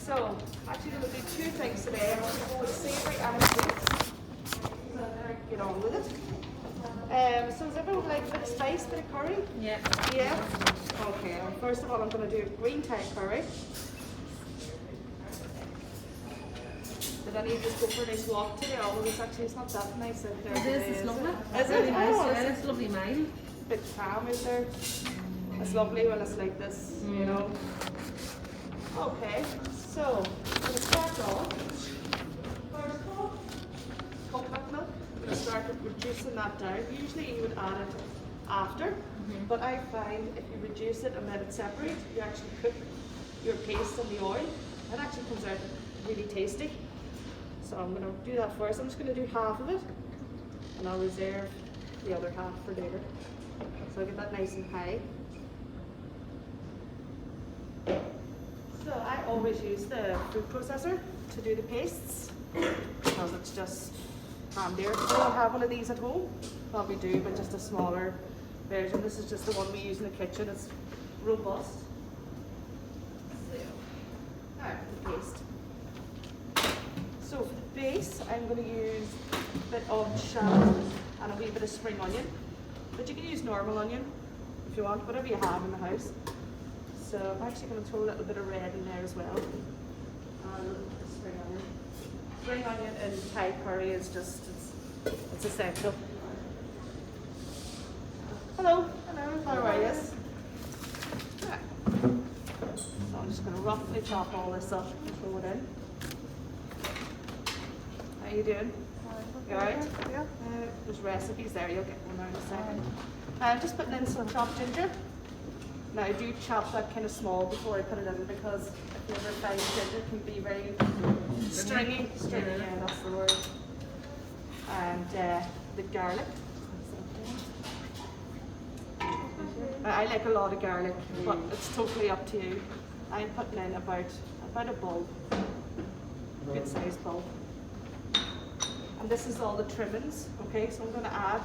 So, actually going to do two things today. I'm going to go with savoury and sweet. So I'm going to get on with it. So does everyone like a bit of spice, bit of curry? Yeah. Yeah? Okay, well, first of all I'm going to do green Thai curry. Did any of you go for a nice walk today? Although it's not that nice out there today, It's lovely. Is Really it? nice, Oh, yeah, it's it's lovely mine. a bit calm out there. It's lovely when it's like this, you know. Okay, so I'm going to start off. First of all, coconut milk. I'm going to start with reducing that down. Usually you would add it after, but I find if you reduce it and let it separate, you actually cook your paste in the oil. It actually comes out really tasty. So I'm going to do that first. I'm just going to do half of it, and I'll reserve the other half for later. So I'll get that nice and high. So I always use the food processor to do the pastes because it's just handier. If you don't have one of these at home, probably do, but just a smaller version. This is just the one we use in the kitchen. It's robust. So, alright, the paste. So for the base, I'm going to use a bit of shallots and a wee bit of spring onion. But you can use normal onion if you want, whatever you have in the house. So I'm actually going to throw a little bit of red in there as well. And a little bit of spring onion. Spring onion in Thai curry is just, it's essential. Hello, how are you? Right. So I'm just going to roughly chop all this up and throw it in. How you doing? You alright? Yeah. There's recipes there, you'll get one there in a second. I'm just putting in some chopped ginger. Now I do chop that kind of small before I put it in because if you ever find ginger can be very stringy, yeah, that's the word. And the garlic. I like a lot of garlic, but it's totally up to you. I'm putting in about a bulb, good sized bulb. And this is all the trimmings, okay? So I'm going to add,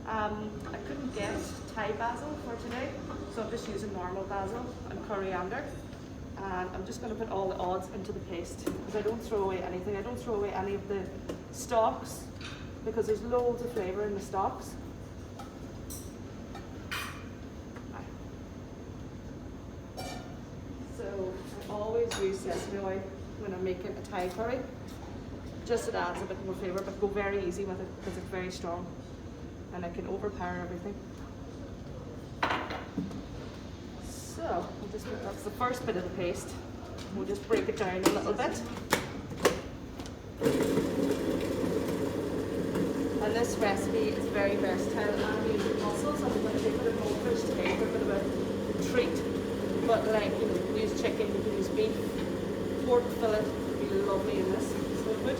I couldn't get Thai basil for today, so I'm just using normal basil and coriander. And I'm just going to put all the odds into the paste because I don't throw away anything. I don't throw away any of the stalks because there's loads of flavour in the stalks. So I always use sesame oil when I'm making a Thai curry. Just it adds a bit more flavour, but go very easy with it because it's very strong and it can overpower everything. So that's the first bit of the paste. We'll just break it down a little bit. And this recipe is very versatile. I'm using mussels. I'm going to do a bit of monkfish today for a bit of a treat. But like, you know, you can use chicken, you can use beef, pork fillet would be lovely in this. So it would.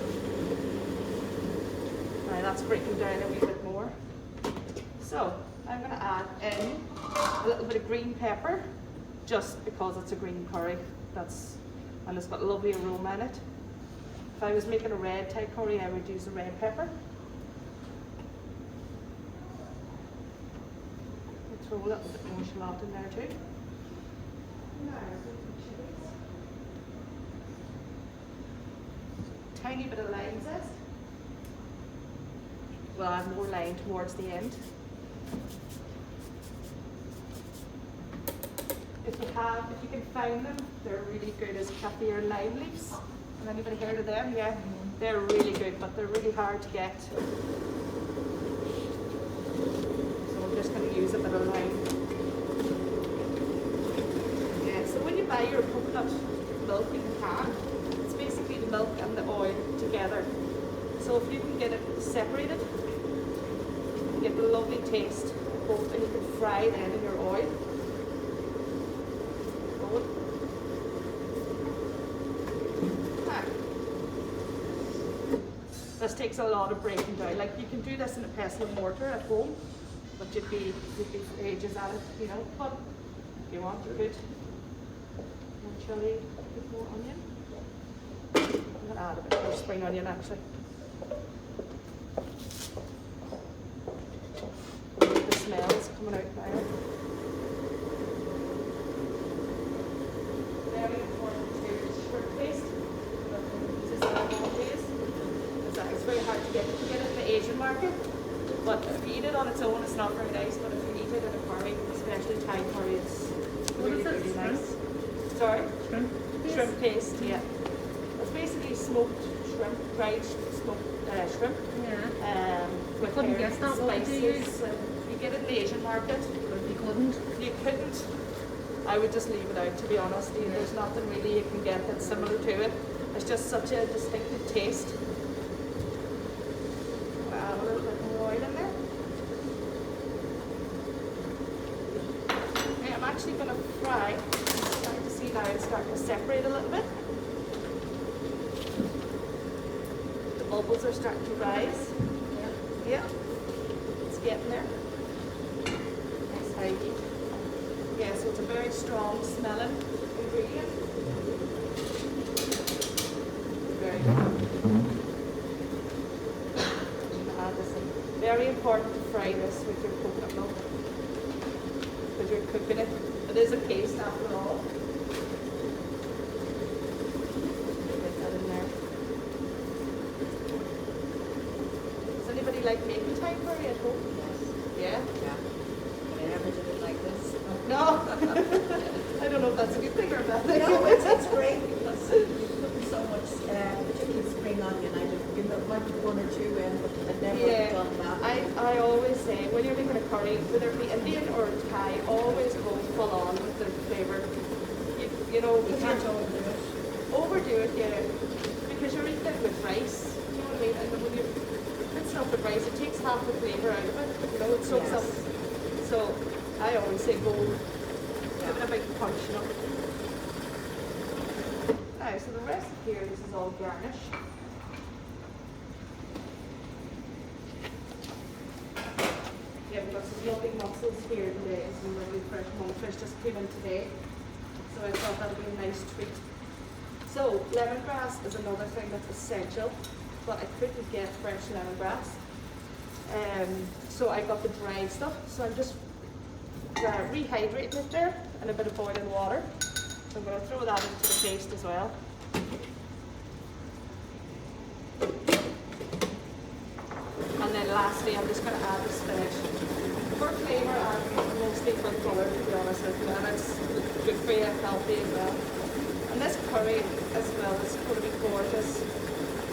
Right, that's breaking down a wee bit more. So I'm going to add in a little bit of green pepper, just because it's a green curry. And it's got lovely aroma in it. If I was making a red Thai curry, I would use a red pepper. I'll throw a little bit more shallot in there too. Tiny bit of lime zest. We'll add more lime towards the end. If you can find them, they're really good as Kaffir lime leaves. Have anybody heard of them? Yeah, they're really good, but they're really hard to get. So I'm just going to use a bit of lime. Yeah, so when you buy your coconut milk in the can, it's basically the milk and the oil together. So if you can get it separated, you get the lovely taste both, and you can fry them in your oil. This takes a lot of breaking down. Like you can do this in a pestle and mortar at home, but you'd be ages at it, you know. But if you want, you could. More chilli, a bit more onion. I'm gonna add a bit more spring onion actually. The smell is coming out now. Very important to paste market. But if you eat it on its own, it's not very nice. But if you eat it in a curry, especially Thai curry, it's really, really nice. Sorry? Shrimp? Shrimp paste, yeah. It's basically smoked shrimp, dried smoked shrimp. Yeah. With couldn't guess that, what would you use? spices. You get it in the Asian market. But you couldn't. You couldn't. I would just leave it out, to be honest. There's nothing really you can get that's similar to it. It's just such a distinctive taste. Add a little bit more oil in there. Okay, I'm actually going to fry. I'm starting to see now it's starting to separate a little bit. The bubbles are starting to rise. Yeah, it's getting there. Nice high heat. Yeah, so it's a very strong smelling ingredient. Very good. Add this in. Very important to fry this with your coconut milk because you're cooking it. It is a paste after all. Get that in there. Does anybody like making Thai curry at home? Yes. Yeah? Yeah. But I never did it like this. No. I don't know if that's a good thing or a bad thing. No, it's great because you put so much, particularly spring onion. I just give it like one or two in, but I've never done that. I always say when you're making a curry, whether it be Indian or Thai, always go full on with the flavour. You know, You can't overdo it. overdo it, yeah, because you're eating it with rice. Do you know what I mean? And when you're mixing up with rice, it takes half the flavour out of it. You know, it soaks up. So I always say go give it a big punch, you know. Now, so the rest of here, this is all garnish. Yeah, we've got some lovely mussels here today. Some lovely fresh monkfish just came in today. So I thought that would be a nice treat. So lemongrass is another thing that's essential, but I couldn't get fresh lemongrass. So I got the dried stuff. So I'm just rehydrating it there in a bit of boiling water. So I'm going to throw that into the paste as well. And then lastly, I'm just going to add the spinach for flavour and mostly for colour, to be honest with you. And it's good for you and healthy as well. And this curry as well is going to be gorgeous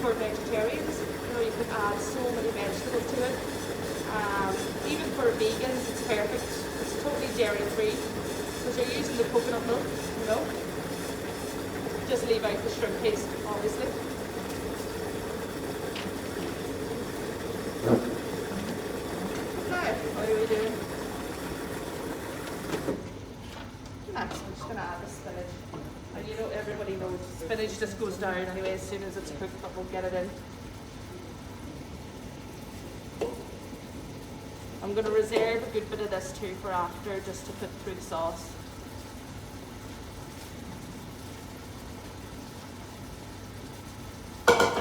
for vegetarians. You know, you can add so many vegetables to it. Even for vegans, it's perfect. It's totally dairy free because you're using the coconut milk, you know. Just leave out the shrimp paste, obviously. Now, what are we doing? Next, I'm just going to add the spinach. And you know, everybody knows spinach just goes down anyway as soon as it's cooked, but we'll get it in. I'm going to reserve a good bit of this too for after, just to put through the sauce.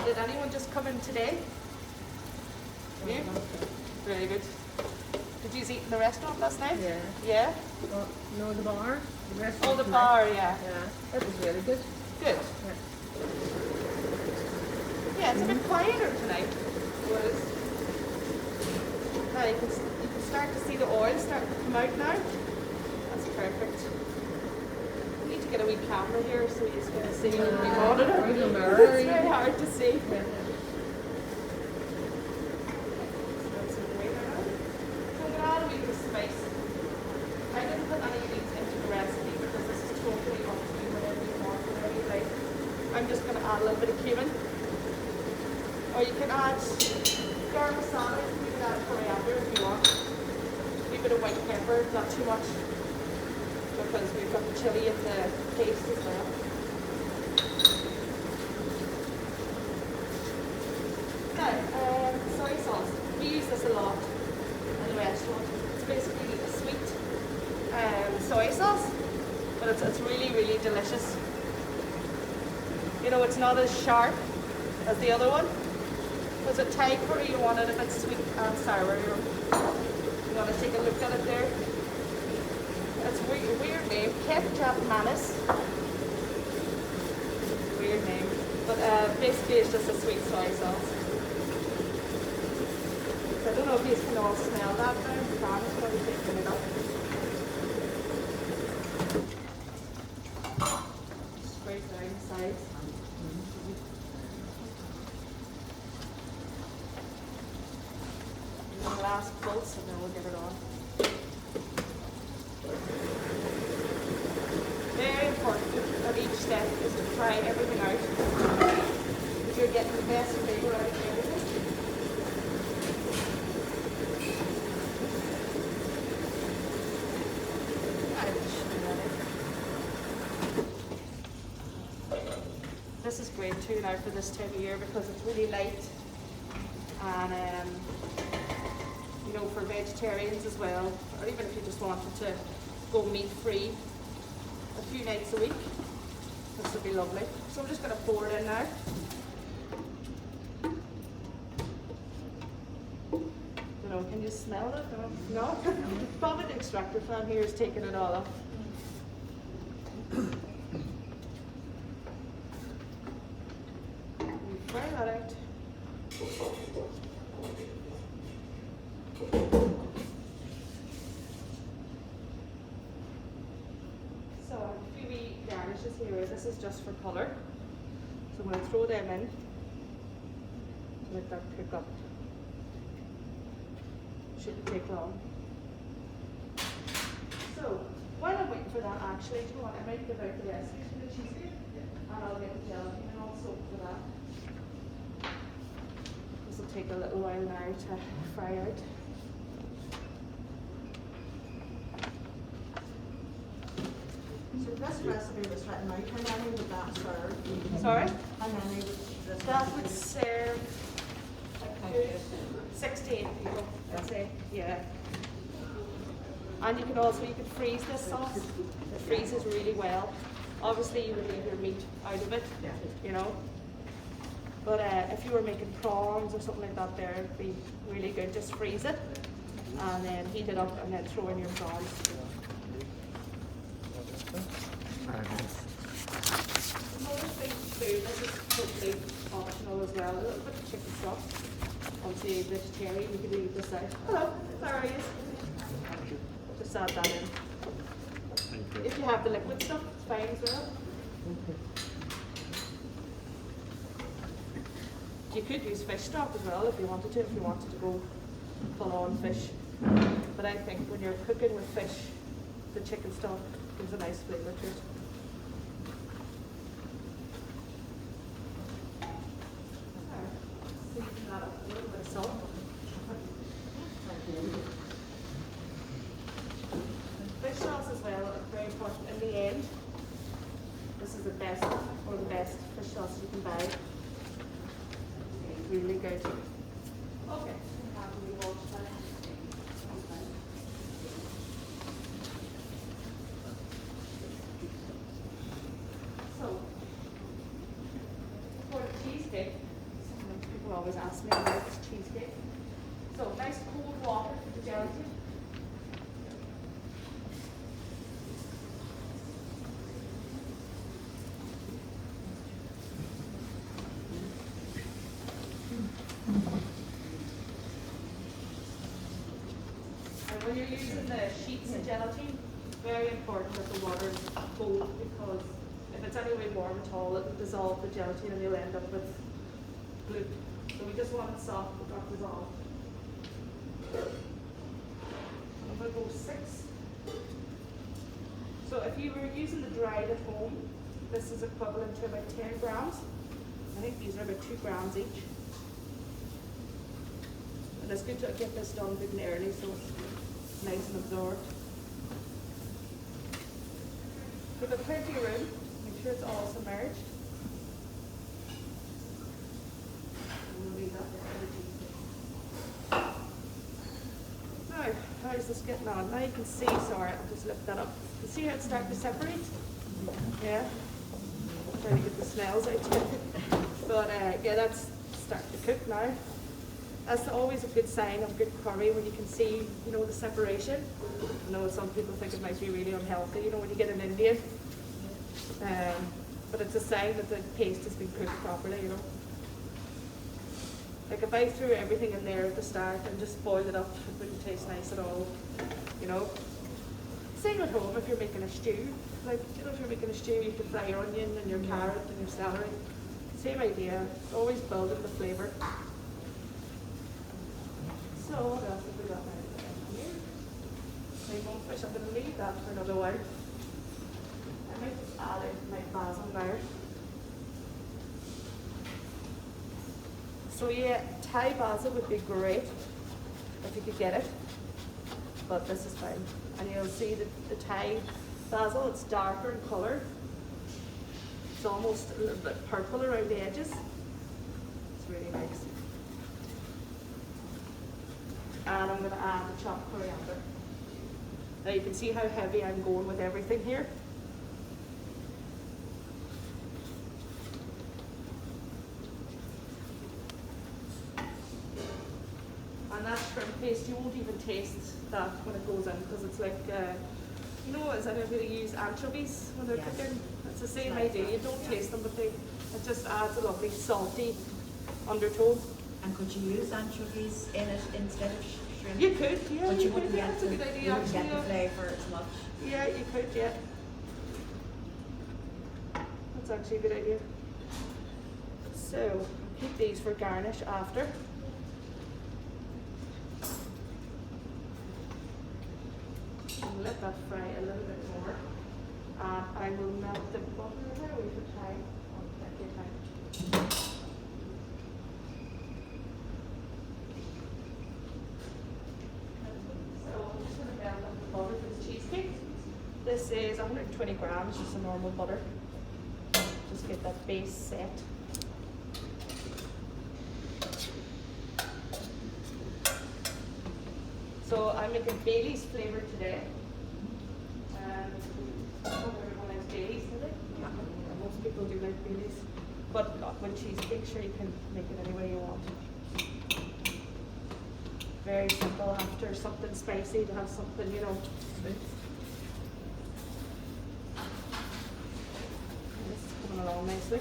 Did anyone just come in today? You? Very good. Did you eat in the restaurant last night? Yeah. Yeah? Well, no, the bar. The rest Oh, of the night. bar, yeah. Yeah, it was really good. Good. Yeah. Yeah, it's a bit quieter tonight. It was. Now you can start to see the oil start to come out now. That's perfect. We need to get a wee camera here so you can see the wee monitor. Or the mirror. It's very hard to see. Yeah. That's some oil now. So I'm going to add a wee bit of spice. I didn't put any of these into the recipe because this is totally up to you whatever you want, whatever you like. I'm just going to add a little bit of cumin. Or you can add garam masala, you can add coriander if you want. A wee bit of white pepper, not too much, because we've got the chilli in the paste as well. Now, soy sauce. We use this a lot in the restaurant. It's basically a sweet soy sauce, but it's really, really delicious. You know, it's not as sharp as the other one. Because a Thai curry, you want it a bit sweet and sour. You want to take a look at it there. It's a weird name. Ketchup manis. Weird name. But basically it's just a sweet soy sauce. So I don't know if you can all smell that now. The fan is probably picking it up. Straight down the sides. And the last pulse, and then we'll get it on. Very important at each step is to try everything out. Because you're getting the best flavour out of everything. This is great too now for this time of year because it's really light and you know, for vegetarians as well, or even if you just wanted to go meat free a few nights a week, this would be lovely. So I'm just going to pour it in now. You know, can you smell it? No? Probably the extractor fan here is taking it all off. Fry that out. So a few wee garnishes here. This is just for colour. So I'm going to throw them in to let that cook up. Shouldn't take long. So while I'm waiting for that, actually, do you know what? I might give out the recipe for the cheesecake, and I'll get the gelatin and all soaked for that. This will take a little while now to fry out. So this recipe was written out, how many would that serve? Sorry? How many would this That would recipe- serve 6 to 8 people, I'd say. Yeah. And you can also, you can freeze this sauce. It freezes really well. Obviously you would leave your meat out of it, you know. But if you were making prawns or something like that there, it'd be really good. Just freeze it and then heat it up and then throw in your prawns. Another thing too, this is totally optional as well, a little bit of chicken stock. Obviously vegetarian, you can leave this out. Hello, how are you? Just add that in. If you have the liquid stuff, it's fine as well. You could use fish stock as well if you wanted to go full on fish. But I think when you're cooking with fish, the chicken stock gives a nice flavour to it. Season that up with a little bit of salt. Fish sauce as well are very important in the end. This is the best fish sauce you can buy. Really good. Okay. So, for the cheesecake, people always ask me about this cheesecake. So, nice cold water for the gelatin. When you're using the sheets of gelatin, very important that the water is cold because if it's any way warm at all, it will dissolve the gelatin and you'll end up with glue. So we just want it soft but not dissolved. I'm going to go 6. So if you were using the dried at home, this is equivalent to about 10 grams. I think these are about 2 grams each. And it's good to get this done good and early so it's nice and absorbed. Give it plenty of room, make sure it's all submerged. And we'll leave that there for the cheesecake. Now, how is this getting on? Now you can see, sorry, I'll just lift that up. You see how it's starting to separate? Yeah. Trying to get the smells out too. But yeah, that's starting to cook now. That's always a good sign of good curry when you can see, you know, the separation. I know some people think it might be really unhealthy, you know, when you get an Indian. But it's a sign that the paste has been cooked properly, you know. Like if I threw everything in there at the start and just boiled it up, it wouldn't taste nice at all, you know. Same at home if you're making a stew. Like, you know, if you're making a stew, you could fry your onion and your carrot and your celery. Same idea, always building the flavour. So what else have we got now? Here. My monkfish, I'm going to leave that for another while. I might just add in my basil now. So yeah, Thai basil would be great if you could get it, but this is fine. And you'll see that the Thai basil, it's darker in colour. It's almost a little bit purple around the edges. It's really nice. And I'm going to add the chopped coriander. Now you can see how heavy I'm going with everything here. And that shrimp paste, you won't even taste that when it goes in, because it's like, you know, is anybody use anchovies when they're cooking? It's the same idea. You don't taste them, but it just adds a lovely salty undertone. And could you use anchovies in it instead of shrimp? You could, yeah. But you could, wouldn't yeah, get that's a good idea, you wouldn't actually, get the flavour as much. yeah, you could, yeah. That's actually a good idea. So, keep these for garnish after. And let that fry a little bit more. I will melt the butter there with the time. Plenty of time. So I'm just going to melt up the butter for the cheesecake. This is 120 grams, just a normal butter. Just get that base set. So I'm making Bailey's flavour today. And everyone likes Bailey's, do they? Yeah. Most people do like Bailey's. But with cheesecake, sure, you can make it any way you want. Very simple after something spicy to have something, you know. This is coming along nicely.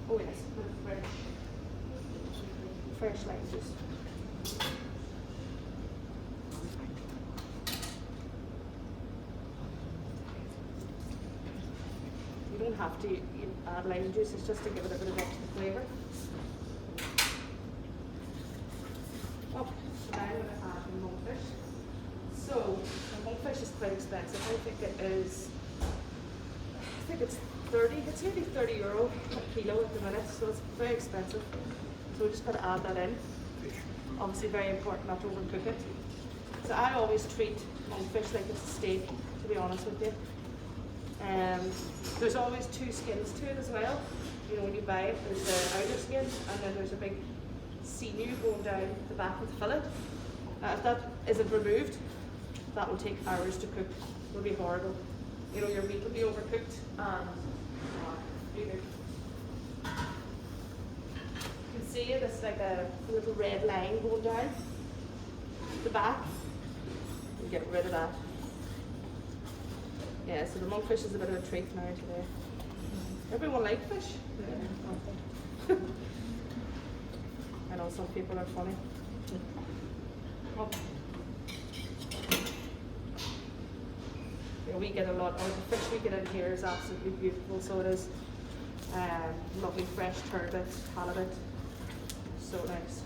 Oh yes, with fresh lime juice. You don't have to add lime juice, it's just to give it a bit of extra flavour. Oh, so now I'm going to add the monkfish. So, the monkfish is quite expensive. I think it is, I think it's 30, it's nearly €30 a kilo at the minute, so it's very expensive. So we just got to add that in. Obviously very important not to overcook it. So I always treat monkfish like it's a steak, to be honest with you. There's always two skins to it as well. You know, when you buy it, there's the outer skin and then there's a big sinew going down the back of the fillet. If that isn't removed, that will take hours to cook. It'll be horrible. You know, your meat will be overcooked and you can see it, it's like a little red line going down the back. You get rid of that. Yeah, so the monkfish is a bit of a treat now today. Everyone like fish? Yeah. I know some people are funny. Oh. Yeah, we get a lot of the fish we get in here is absolutely beautiful, so it is. Lovely fresh turbot, halibut, so nice.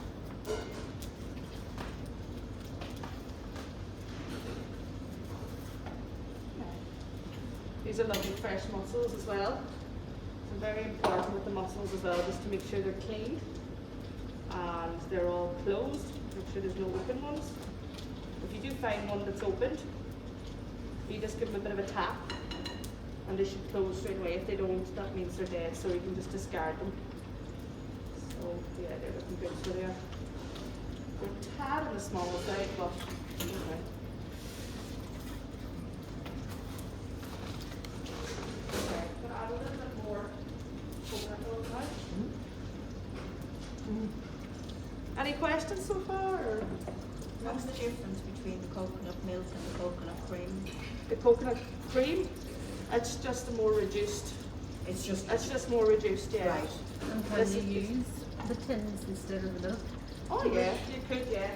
These are lovely fresh mussels as well. So very important with the mussels as well, just to make sure they're clean and they're all closed. Make sure there's no open ones. If you do find one that's opened, you just give them a bit of a tap and they should close straight away. If they don't, that means they're dead, so you can just discard them. So yeah, they're looking good. So they're tad on the smaller side, but okay. Okay, I'm gonna add a little bit more coconut oil now. Any questions so far? Or? What's the difference between between the coconut milk and the coconut cream? The coconut cream, it's just a more reduced. It's just more reduced, yeah. right. And can This you is- use the tins instead of the milk? Oh yeah, you could, yeah.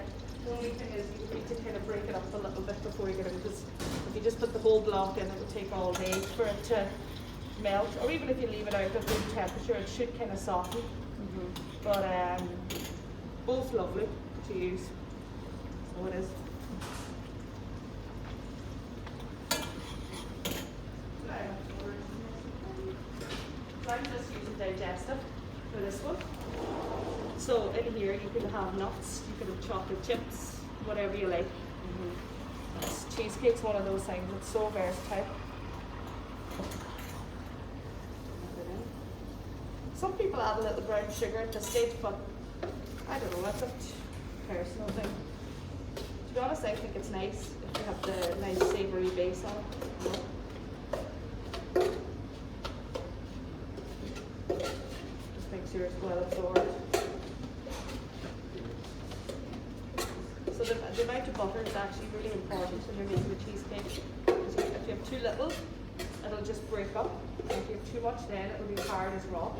The only thing is you need to kind of break it up a little bit before you get it, because if you just put the whole block in, it would take all day for it to melt. Or even if you leave it out at room temperature, it should kind of soften. But both lovely to use. So it is. So I'm just using digestive for this one. So in here you could have nuts, you could have chocolate chips, whatever you like. Cheesecake's one of those things, it's so versatile. Some people add a little brown sugar at this stage, but I don't know, that's a personal thing. To be honest, I think it's nice if you have the nice savoury base on it. Just makes yours well absorbed. So the amount of butter is actually really important when you're making a cheesecake. Because if you have too little, it'll just break up. And if you have too much, then it'll be hard as rock.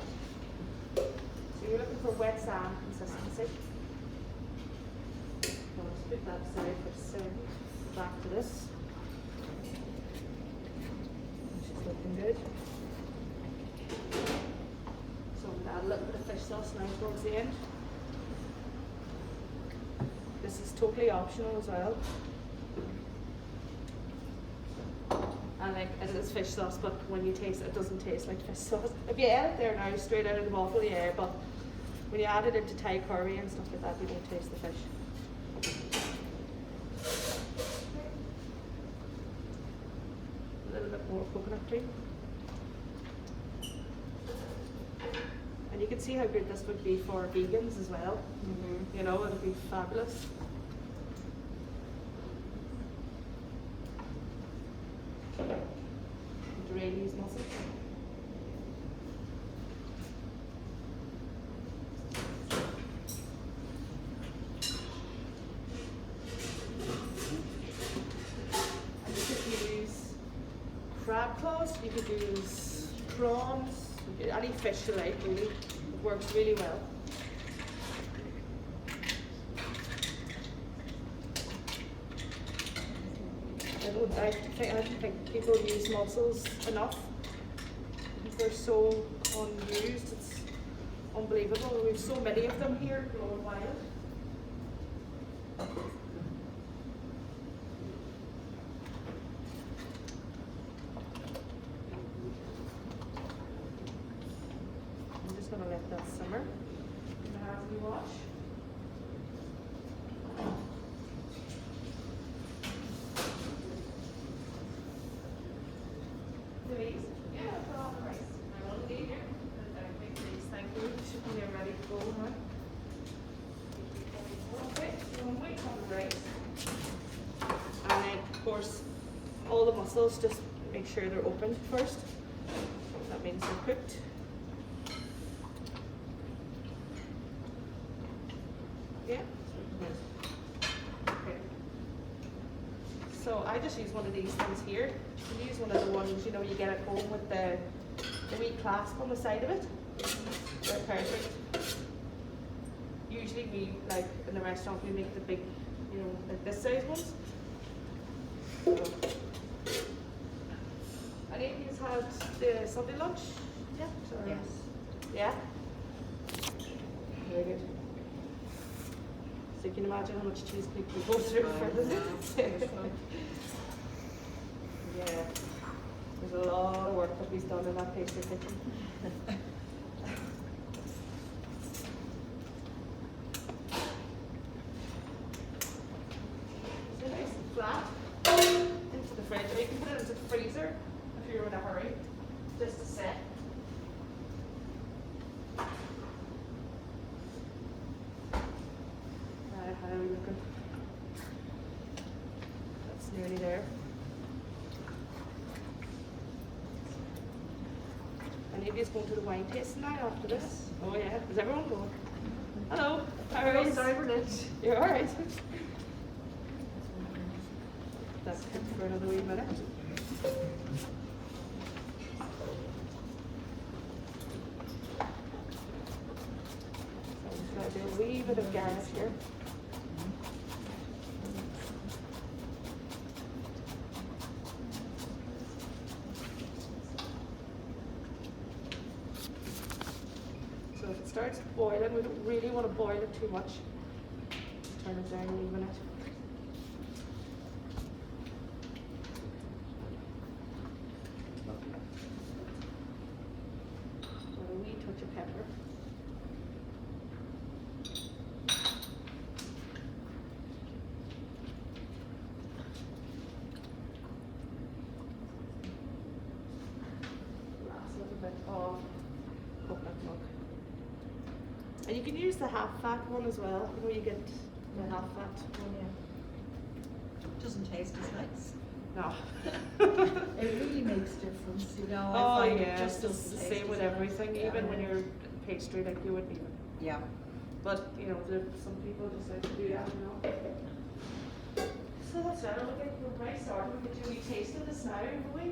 So you're looking for wet sand consistency. So let's put that aside for a second. Back to this. She's looking good. So I'm going to add a little bit of fish sauce now towards the end. This is totally optional as well. And like, it is fish sauce, but when you taste it, it doesn't taste like fish sauce. If you add it there now, straight out of the bottle, yeah, but when you add it into Thai curry and stuff like that, you don't taste the fish. A little bit more coconut cream. And you can see how good this would be for vegans as well. You know, it would be fabulous. Drain these mussels. And you could use crab claws, you could use prawns, any fish you like really. It works really well. I don't think people use mussels enough. They're so unused, it's unbelievable. We have so many of them here growing wild. I'm just going to let that simmer in the Harvey wash. Yeah, put on the rice. I will leave here. Make these, thank you. Should be ready to go now. Okay, so I'm waiting on the rice. And then, of course, all the mussels, just make sure they're opened first. That means they're cooked. Yeah? Okay. So I just use one of these things here. You can use one of the ones, you know, you get at home with the wee clasp on the side of it. They're perfect. Usually we, like in the restaurant, we make the big, you know, like this size ones. So. Any of you had the Sunday lunch? Yeah? Or- Yes. Yeah? Very good. So you can imagine how much cheesecake we go through for this. Yeah, there's a lot of work that we've done in that pastry kitchen. So nice and flat into the fridge, or you can put it into the freezer if you're in a hurry, just to set. How are we looking? That's nearly there. Any of you going to the wine tasting now after this? Oh yeah, is everyone going? Hello, how are you? Sorry for this. You're alright. that cook for another wee minute. So I'm just going to do a wee bit of garnish here. So if it starts boiling, we don't really want to boil it too much. Turn it down a wee minute. With a wee touch of pepper. Last little bit of coconut milk. And you can use the half fat one as well. You know, you get the half fat one. Yeah. Doesn't taste as nice. No. It really makes difference, you know. Oh I find yeah, it just it's doesn't the taste same with as nice. everything. Yeah. Even when you're pastry, like you wouldn't even. Yeah. But you know, some people just like to do that, you know. So that's it. We'll get right started. We'll get you a wee taste of this now, will we?